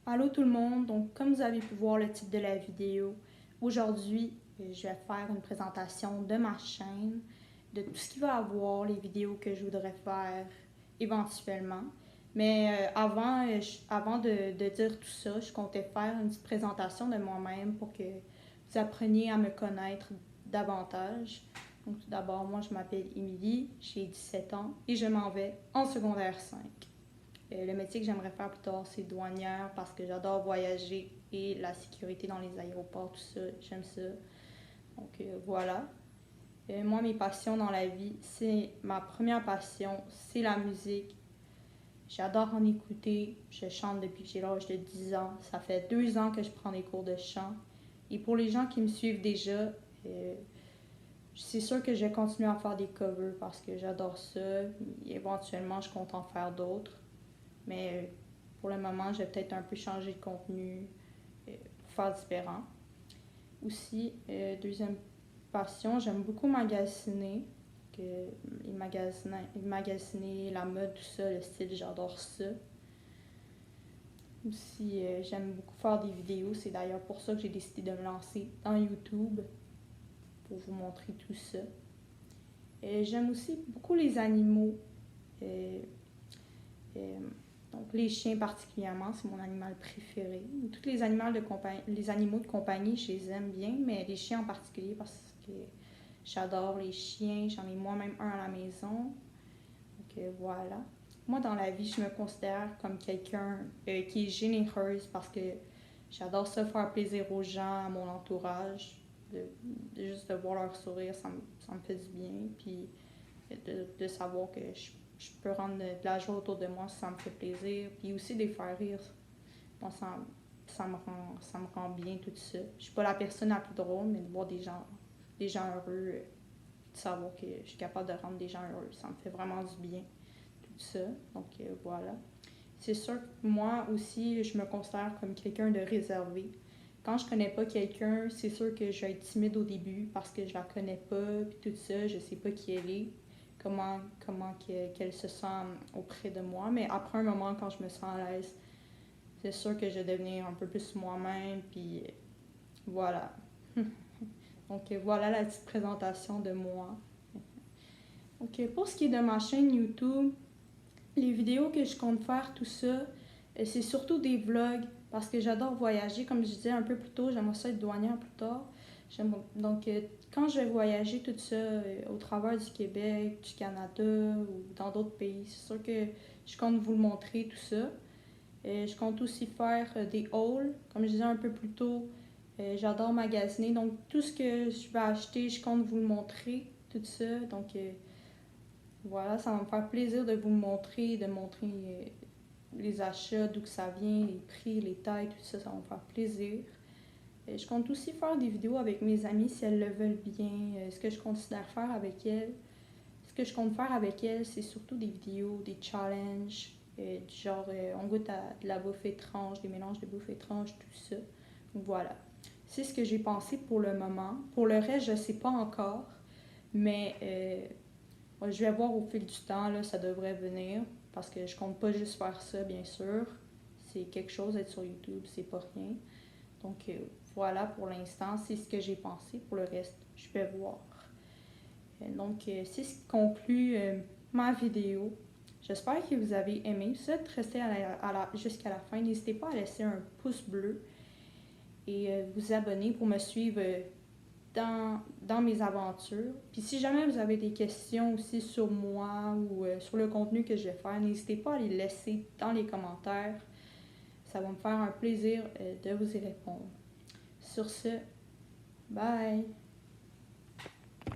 Allô tout le monde, donc comme vous avez pu voir le titre de la vidéo, aujourd'hui je vais faire une présentation de ma chaîne, de tout ce qu'il va avoir, les vidéos que je voudrais faire éventuellement. Mais avant de dire tout ça, je comptais faire une petite présentation de moi-même pour que vous appreniez à me connaître davantage. Donc tout d'abord, moi je m'appelle Émilie, j'ai 17 ans et je m'en vais en secondaire 5. Le métier que j'aimerais faire plus tard, c'est douanière parce que j'adore voyager et la sécurité dans les aéroports, tout ça, j'aime ça. Donc voilà. Moi, mes passions dans la vie, c'est ma première passion, c'est la musique. J'adore en écouter. Je chante depuis que j'ai l'âge de 10 ans. Ça fait 2 ans que je prends des cours de chant. Et pour les gens qui me suivent déjà, c'est sûr que je vais continuer à faire des covers parce que j'adore ça. Et éventuellement, je compte en faire d'autres. Mais pour le moment, je vais peut-être un peu changer de contenu pour faire différent. Aussi, deuxième passion, j'aime beaucoup magasiner. Magasiner la mode, tout ça, le style, j'adore ça. Aussi, j'aime beaucoup faire des vidéos. C'est d'ailleurs pour ça que j'ai décidé de me lancer dans YouTube pour vous montrer tout ça. J'aime aussi beaucoup les animaux. Euh, euh, Donc les chiens particulièrement, c'est mon animal préféré. Tous les animaux de compagnie, je les aime bien, mais les chiens en particulier parce que j'adore les chiens. J'en ai moi-même un à la maison. Donc voilà. Moi, dans la vie, je me considère comme quelqu'un qui est généreuse parce que j'adore ça faire plaisir aux gens, à mon entourage. Juste de voir leur sourire, ça me fait du bien. Puis de savoir que je peux rendre de la joie autour de moi si ça me fait plaisir. Puis aussi de les faire rire. Bon, ça me rend bien tout ça. Je suis pas la personne la plus drôle, mais de voir des gens heureux, de savoir que je suis capable de rendre des gens heureux, ça me fait vraiment du bien, tout ça. Donc voilà. C'est sûr que moi aussi, je me considère comme quelqu'un de réservé. Quand je connais pas quelqu'un, c'est sûr que je vais être timide au début parce que je la connais pas, puis tout ça, je sais pas qui elle est, comment qu'elle se sent auprès de moi. Mais après un moment, quand je me sens à l'aise, c'est sûr que je vais devenir un peu plus moi-même, puis voilà. Donc voilà la petite présentation de moi. Donc pour ce qui est de ma chaîne YouTube, les vidéos que je compte faire, tout ça, c'est surtout des vlogs parce que j'adore voyager. Comme je disais un peu plus tôt, j'aimerais ça être douanière plus tard. Donc, quand je vais voyager tout ça au travers du Québec, du Canada ou dans d'autres pays, c'est sûr que je compte vous le montrer tout ça. Je compte aussi faire des hauls. Comme je disais un peu plus tôt, j'adore magasiner. Donc, tout ce que je vais acheter, je compte vous le montrer, tout ça. Donc, voilà, ça va me faire plaisir de vous le montrer, de montrer les achats, d'où que ça vient, les prix, les tailles, tout ça, ça va me faire plaisir. Je compte aussi faire des vidéos avec mes amies si elles le veulent bien. Ce que je considère faire avec elles. Ce que je compte faire avec elles, c'est surtout des vidéos, des challenges, du genre on goûte à de la bouffe étrange, des mélanges de bouffe étrange, tout ça. Donc voilà. C'est ce que j'ai pensé pour le moment. Pour le reste, je ne sais pas encore, mais je vais voir au fil du temps, là, ça devrait venir, parce que je compte pas juste faire ça, bien sûr. C'est quelque chose d'être sur YouTube, c'est pas rien. Donc voilà, pour l'instant, c'est ce que j'ai pensé. Pour le reste, je vais voir. Donc c'est ce qui conclut ma vidéo. J'espère que vous avez aimé. Si vous êtes resté jusqu'à la fin, n'hésitez pas à laisser un pouce bleu et vous abonner pour me suivre dans mes aventures. Puis si jamais vous avez des questions aussi sur moi ou sur le contenu que je vais faire, n'hésitez pas à les laisser dans les commentaires. Ça va me faire un plaisir de vous y répondre. Sur ce, bye!